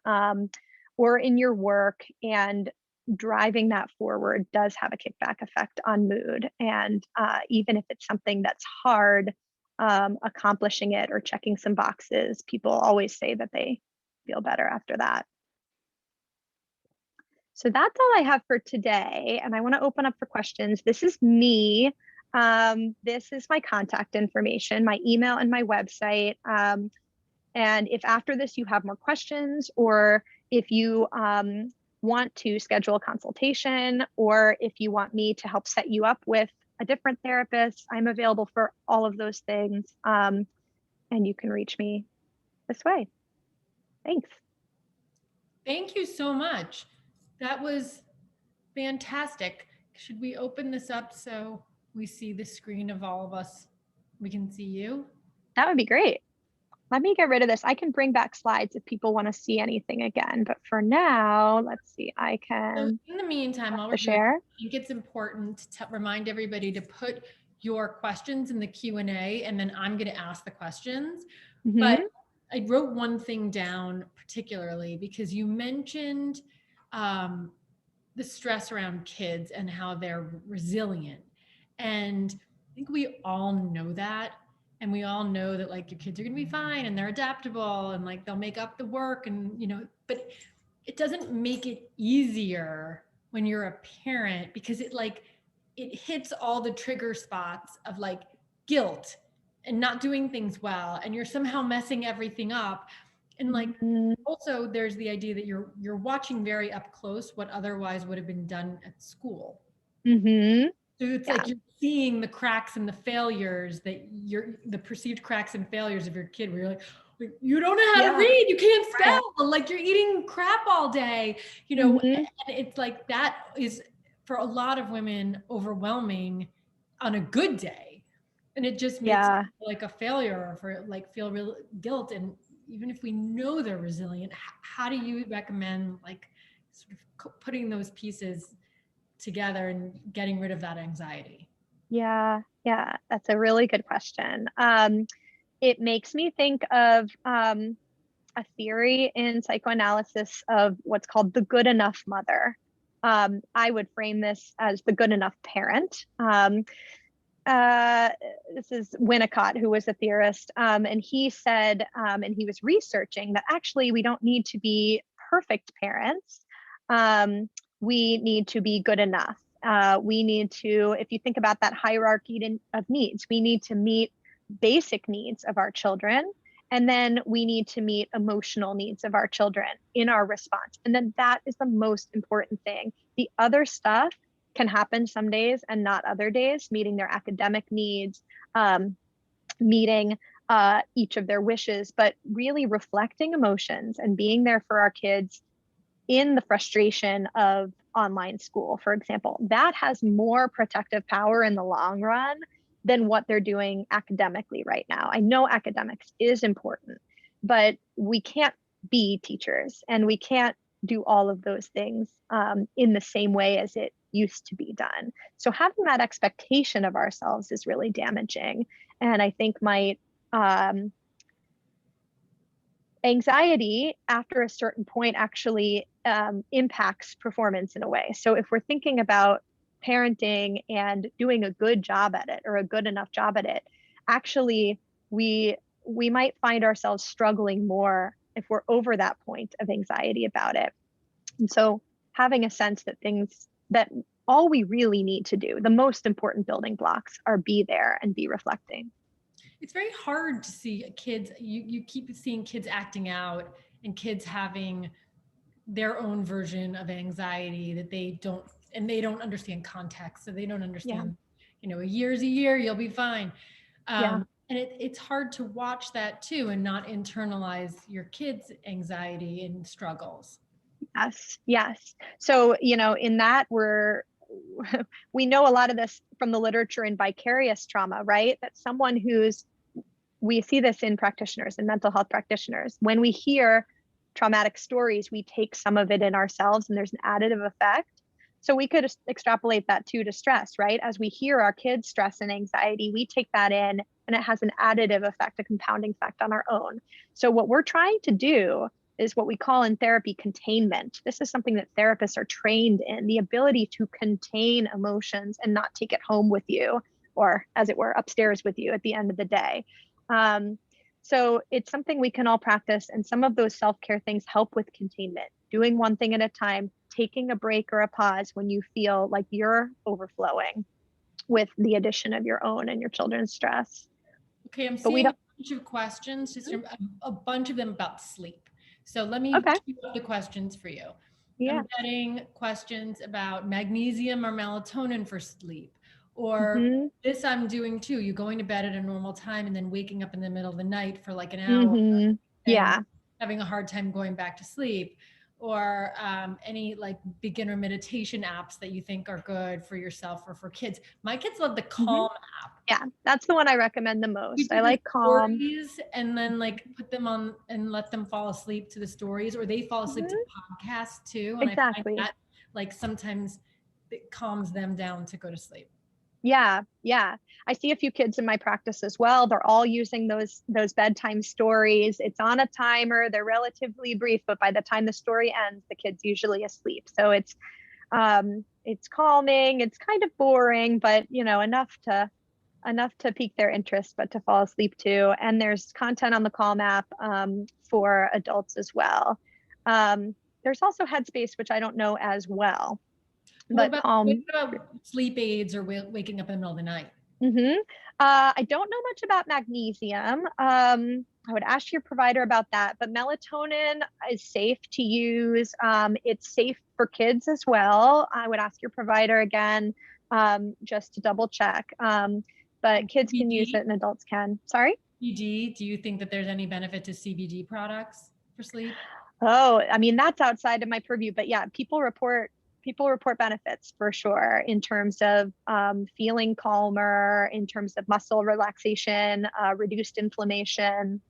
or in your work, and driving that forward does have a kickback effect on mood. And even if it's something that's hard, accomplishing it or checking some boxes, people always say that they feel better after that. So that's all I have for today. And I want to open up for questions. This is me. This is my contact information, my email and my website. And if after this you have more questions, or if you want to schedule a consultation, or if you want me to help set you up with a different therapist, I'm available for all of those things. And you can reach me this way. Thanks. Thank you so much. That was fantastic. Should we open this up so we see the screen of all of us? We can see you. That would be great. Let me get rid of this. I can bring back slides if people want to see anything again. But for now, let's see, I can. So in the meantime, while we're share. I think it's important to remind everybody to put your questions in the Q&A, and then I'm going to ask the questions. But I wrote one thing down particularly because you mentioned the stress around kids and how they're resilient. And I think we all know that. And we all know that like your kids are going to be fine and they're adaptable and like they'll make up the work, and, you know, but it doesn't make it easier when you're a parent, because it hits all the trigger spots of like guilt and not doing things well, and you're somehow messing everything up. And like also there's the idea that you're watching very up close what otherwise would have been done at school. So it's like you're seeing the cracks and the failures that the perceived cracks and failures of your kid, where you're like, you don't know how to read, you can't spell, like you're eating crap all day, you know. And it's like that is for a lot of women overwhelming on a good day, and it just makes it like a failure, or for like feel real guilt. And even if we know they're resilient, how do you recommend like sort of putting those pieces together and getting rid of that anxiety? Yeah, that's a really good question. It makes me think of a theory in psychoanalysis of what's called the good enough mother. I would frame this as the good enough parent. This is Winnicott, who was a theorist, and he said, and he was researching that actually we don't need to be perfect parents. We need to be good enough. We need to, if you think about that hierarchy of needs, we need to meet basic needs of our children, and then we need to meet emotional needs of our children in our response. And then that is the most important thing. The other stuff can happen some days and not other days, meeting their academic needs, meeting each of their wishes, but really reflecting emotions and being there for our kids in the frustration of online school, for example. That has more protective power in the long run than what they're doing academically right now. I know academics is important, but we can't be teachers and we can't do all of those things in the same way as it used to be done. So having that expectation of ourselves is really damaging, and I think might anxiety after a certain point actually impacts performance in a way. So if we're thinking about parenting and doing a good job at it, or a good enough job at it, actually we might find ourselves struggling more if we're over that point of anxiety about it. And so having a sense that things, that all we really need to do, the most important building blocks, are be there and be reflecting. It's very hard to see kids, you keep seeing kids acting out and kids having their own version of anxiety that they don't understand context. So they don't understand, a year's a year, you'll be fine. And it's hard to watch that too and not internalize your kids' anxiety and struggles. Yes. So, in that we know a lot of this from the literature in vicarious trauma, right? That we see this in practitioners and mental health practitioners. When we hear traumatic stories, we take some of it in ourselves and there's an additive effect. So we could extrapolate that too to stress, right? As we hear our kids' stress and anxiety, we take that in and it has an additive effect, a compounding effect on our own. So what we're trying to do is what we call in therapy containment. This is something that therapists are trained in, the ability to contain emotions and not take it home with you, or as it were, upstairs with you at the end of the day. So it's something we can all practice. And some of those self-care things help with containment, doing one thing at a time, taking a break or a pause when you feel like you're overflowing with the addition of your own and your children's stress. Okay, I'm seeing a bunch of questions, just a bunch of them about sleep. So let me queue up the questions for you. I'm getting questions about magnesium or melatonin for sleep, or this I'm doing too. You're going to bed at a normal time and then waking up in the middle of the night for like an hour and having a hard time going back to sleep, or any like beginner meditation apps that you think are good for yourself or for kids. My kids love the Calm app. Yeah, that's the one I recommend the most. I like Calm. And then like put them on and let them fall asleep to the stories, or they fall asleep to podcasts too. And I find that like sometimes it calms them down to go to sleep. Yeah. I see a few kids in my practice as well. They're all using those bedtime stories. It's on a timer. They're relatively brief, but by the time the story ends, the kid's usually asleep. So it's calming. It's kind of boring, but enough to pique their interest, but to fall asleep too. And there's content on the Calm app for adults as well. There's also Headspace, which I don't know as well. What about sleep aids or waking up in the middle of the night? I don't know much about magnesium. I would ask your provider about that, but melatonin is safe to use. It's safe for kids as well. I would ask your provider again, just to double check. But kids can use it and adults can. Sorry? CBD, do you think that there's any benefit to CBD products for sleep? Oh, I mean, that's outside of my purview, but yeah, people report benefits for sure in terms of feeling calmer, in terms of muscle relaxation, reduced inflammation.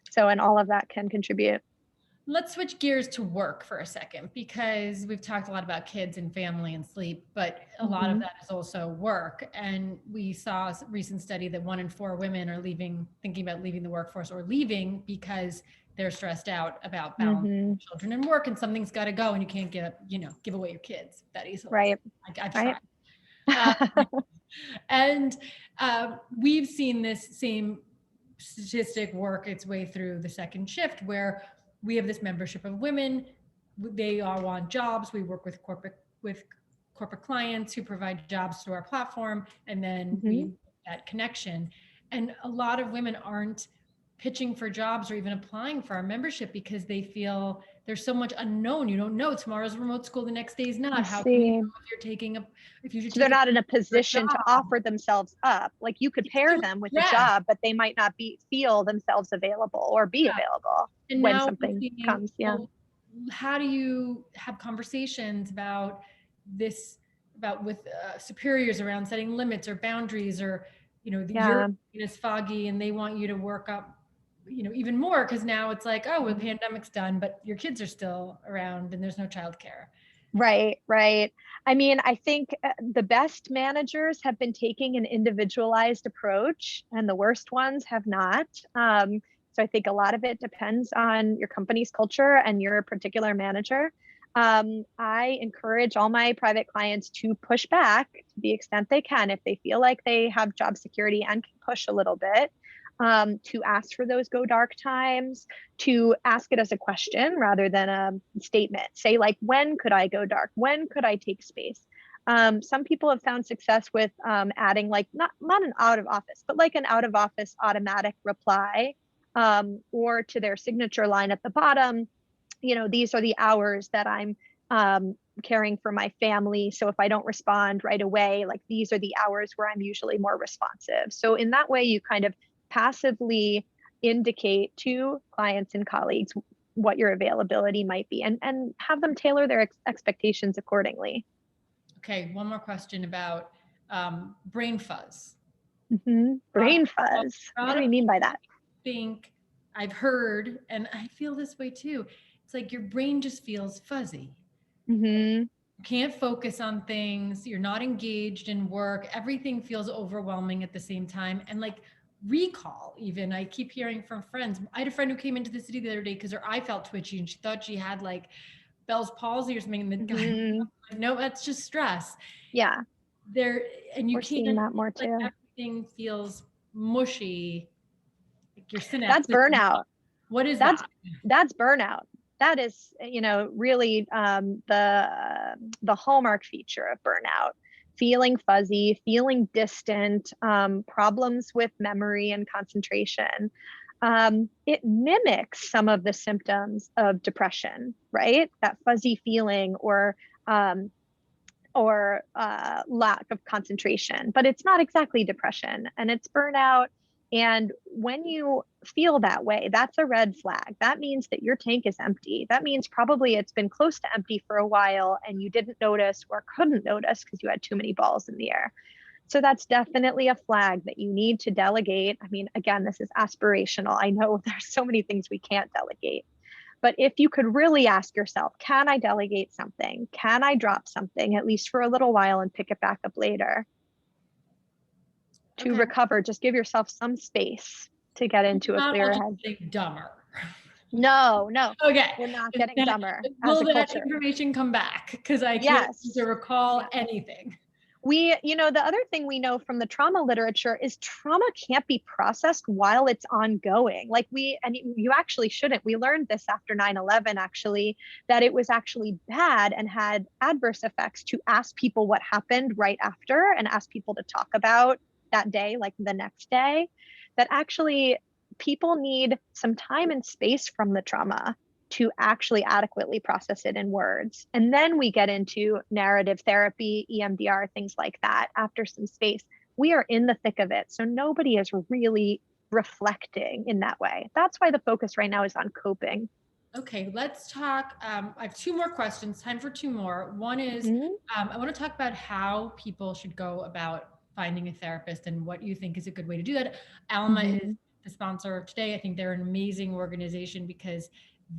So, and all of that can contribute. Let's switch gears to work for a second, because we've talked a lot about kids and family and sleep, but a lot of that is also work. And we saw a recent study that 1 in 4 women are thinking about leaving the workforce or leaving because they're stressed out about balancing children and work, and something's got to go, and you can't give away your kids that easily. Right. I've tried. And we've seen this same statistic work its way through the second shift, where we have this membership of women. They all want jobs. We work with corporate clients who provide jobs through our platform, and then we that connection. And a lot of women aren't pitching for jobs or even applying for our membership because they feel there's so much unknown. You don't know, tomorrow's remote school, the next day is not. How can you know if you should so they're not in a position to offer themselves up. Like you could pair them with a job, but they might not feel themselves available or be available when something comes. Well, how do you have conversations about this, with superiors around setting limits or boundaries, or your brain is foggy and they want you to work up even more, because now it's like, oh, well, the pandemic's done, but your kids are still around and there's no childcare. Right. I mean, I think the best managers have been taking an individualized approach and the worst ones have not. So I think a lot of it depends on your company's culture and your particular manager. I encourage all my private clients to push back to the extent they can if they feel like they have job security and can push a little bit. To ask for those go dark times, to ask it as a question rather than a statement. Say like, when could I go dark? When could I take space? Some people have found success with adding like not an out of office, but like an out of office automatic reply, or to their signature line at the bottom. These are the hours that I'm caring for my family. So if I don't respond right away, like these are the hours where I'm usually more responsive. So in that way, you kind of passively indicate to clients and colleagues what your availability might be, and have them tailor their expectations accordingly. Okay, one more question about brain fuzz. Brain fuzz. What do we mean by that? Think I've heard, and I feel this way too. It's like your brain just feels fuzzy. You can't focus on things. You're not engaged in work. Everything feels overwhelming at the same time. And like recall, even I keep hearing from friends. I had a friend who came into the city the other day because her eye felt twitchy and she thought she had like Bell's palsy or something. And the guy, no, that's just stress. Yeah. And you We're can't, seeing that more too. like everything feels mushy. Like your synapses. That's burnout. What is that? That's burnout. That is, really the hallmark feature of burnout. Feeling fuzzy, feeling distant, problems with memory and concentration. It mimics some of the symptoms of depression, right? That fuzzy feeling or lack of concentration, but it's not exactly depression, and it's burnout. And when you feel that way, that's a red flag. That means that your tank is empty. That means probably it's been close to empty for a while and you didn't notice or couldn't notice because you had too many balls in the air. So that's definitely a flag that you need to delegate. I mean, again, this is aspirational. I know there's so many things we can't delegate. But if you could really ask yourself, can I delegate something? Can I drop something, at least for a little while, and pick it back up later? To recover, just give yourself some space to get into a clearer head. Dumber. No. Okay. We're not getting dumber. Will that information come back? Because I can't to recall anything. The other thing we know from the trauma literature is trauma can't be processed while it's ongoing. You actually shouldn't. We learned this after 9/11, actually, that it was actually bad and had adverse effects to ask people what happened right after and ask people to talk about that day, like the next day. That actually people need some time and space from the trauma to actually adequately process it in words. And then we get into narrative therapy, EMDR, things like that. After some space, we are in the thick of it. So nobody is really reflecting in that way. That's why the focus right now is on coping. Okay, let's talk. I have two more questions, time for two more. One is, I want to talk about how people should go about finding a therapist and what you think is a good way to do that. Alma is the sponsor of today. I think they're an amazing organization because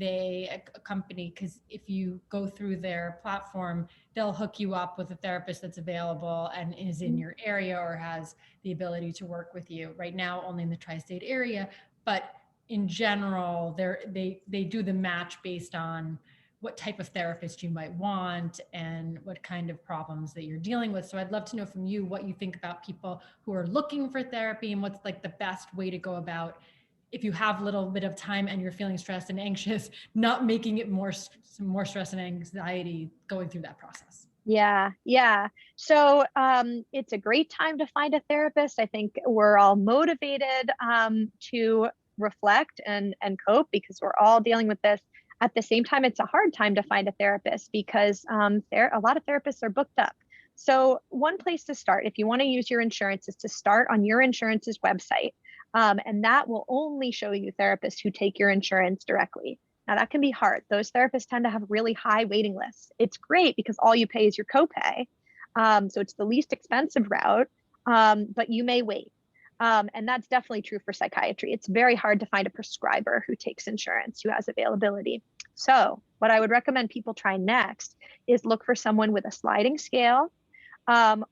a company, because if you go through their platform, they'll hook you up with a therapist that's available and is in your area or has the ability to work with you. Right now, only in the tri-state area, but in general, they do the match based on what type of therapist you might want and what kind of problems that you're dealing with. So I'd love to know from you what you think about people who are looking for therapy and what's like the best way to go about, if you have a little bit of time and you're feeling stressed and anxious, not making it more stress and anxiety going through that process. Yeah. So it's a great time to find a therapist. I think we're all motivated to reflect and cope because we're all dealing with this. At the same time, it's a hard time to find a therapist because a lot of therapists are booked up. So one place to start, if you want to use your insurance, is to start on your insurance's website. And that will only show you therapists who take your insurance directly. Now that can be hard. Those therapists tend to have really high waiting lists. It's great because all you pay is your copay. So it's the least expensive route, but you may wait. And that's definitely true for psychiatry. It's very hard to find a prescriber who takes insurance, who has availability. So what I would recommend people try next is look for someone with a sliding scale,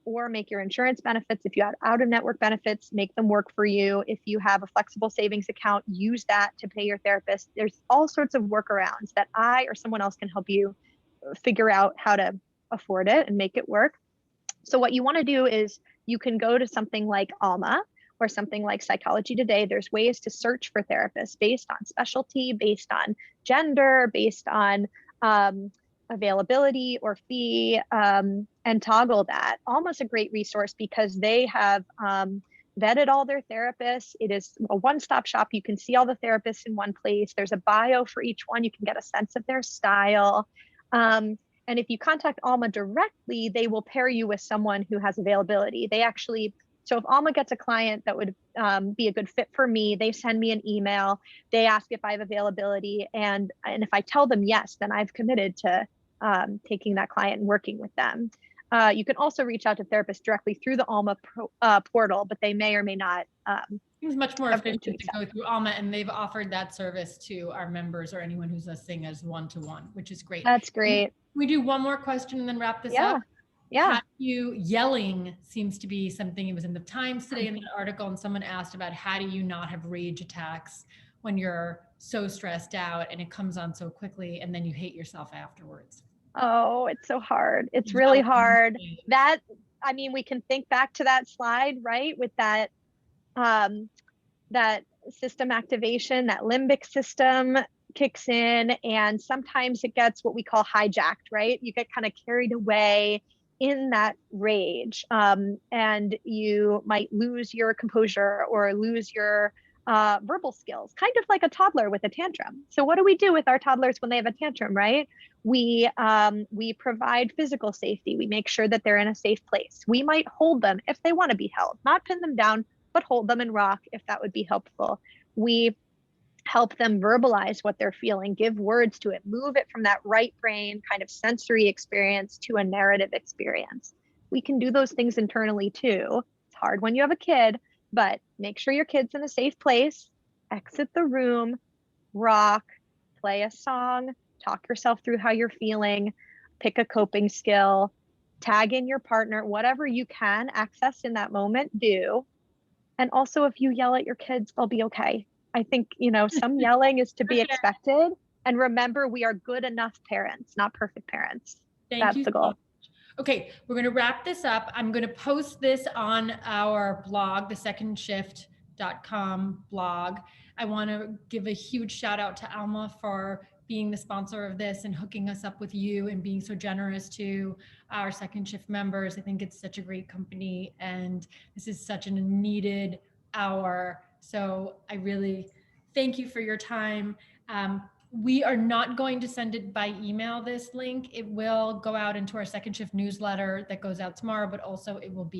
or make your insurance benefits. If you have out-of-network benefits, make them work for you. If you have a flexible savings account, use that to pay your therapist. There's all sorts of workarounds that I or someone else can help you figure out how to afford it and make it work. So what you want to do is you can go to something like Alma or something like Psychology Today. There's ways to search for therapists based on specialty, based on gender, based on availability or fee, and toggle that. Alma's a great resource because they have vetted all their therapists. It is a one-stop shop. You can see all the therapists in one place. There's a bio for each one. You can get a sense of their style. And if you contact Alma directly, they will pair you with someone who has availability. They actually, so if Alma gets a client that would be a good fit for me, they send me an email, they ask if I have availability. And if I tell them yes, then I've committed to taking that client and working with them. You can also reach out to therapists directly through the Alma portal, but they may or may not. It's much more efficient to go through Alma, and they've offered that service to our members or anyone who's listening as one-to-one, which is great. That's great. Can we do one more question and then wrap this up? Yeah. Yelling seems to be something. It was in the Times today in the article, and someone asked about how do you not have rage attacks when you're so stressed out and it comes on so quickly and then you hate yourself afterwards. Oh, it's so hard. It's really hard. That, I mean, we can think back to that slide, right? With that, that system activation, that limbic system kicks in, and sometimes it gets what we call hijacked, right? You get kind of carried away in that rage, and you might lose your composure or lose your verbal skills, kind of like a toddler with a tantrum. So what do we do with our toddlers when they have a tantrum, right? We provide physical safety. We make sure that they're in a safe place. We might hold them if they want to be held, not pin them down, but hold them and rock if that would be helpful. We help them verbalize what they're feeling, give words to it, move it from that right brain kind of sensory experience to a narrative experience. We can do those things internally too. It's hard when you have a kid, but make sure your kid's in a safe place, exit the room, rock, play a song, talk yourself through how you're feeling, pick a coping skill, tag in your partner, whatever you can access in that moment, do. And also, if you yell at your kids, they'll be okay. I think, some yelling is to be expected. And remember, we are good enough parents, not perfect parents. That's the goal. Okay, we're going to wrap this up. I'm going to post this on our blog, the secondshift.com blog. I want to give a huge shout out to Alma for being the sponsor of this and hooking us up with you and being so generous to our Second Shift members. I think it's such a great company, and this is such a needed hour. So I really thank you for your time. We are not going to send it by email, this link. It will go out into our Second Shift newsletter that goes out tomorrow, but also it will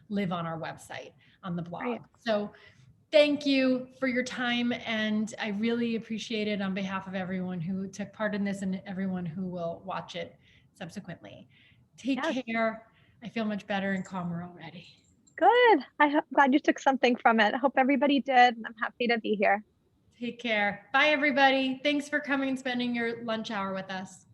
live on our website on the blog. Right. So thank you for your time, and I really appreciate it on behalf of everyone who took part in this and everyone who will watch it subsequently. Take care. I feel much better and calmer already. Good. I'm glad you took something from it. I hope everybody did. I'm happy to be here. Take care. Bye, everybody. Thanks for coming and spending your lunch hour with us.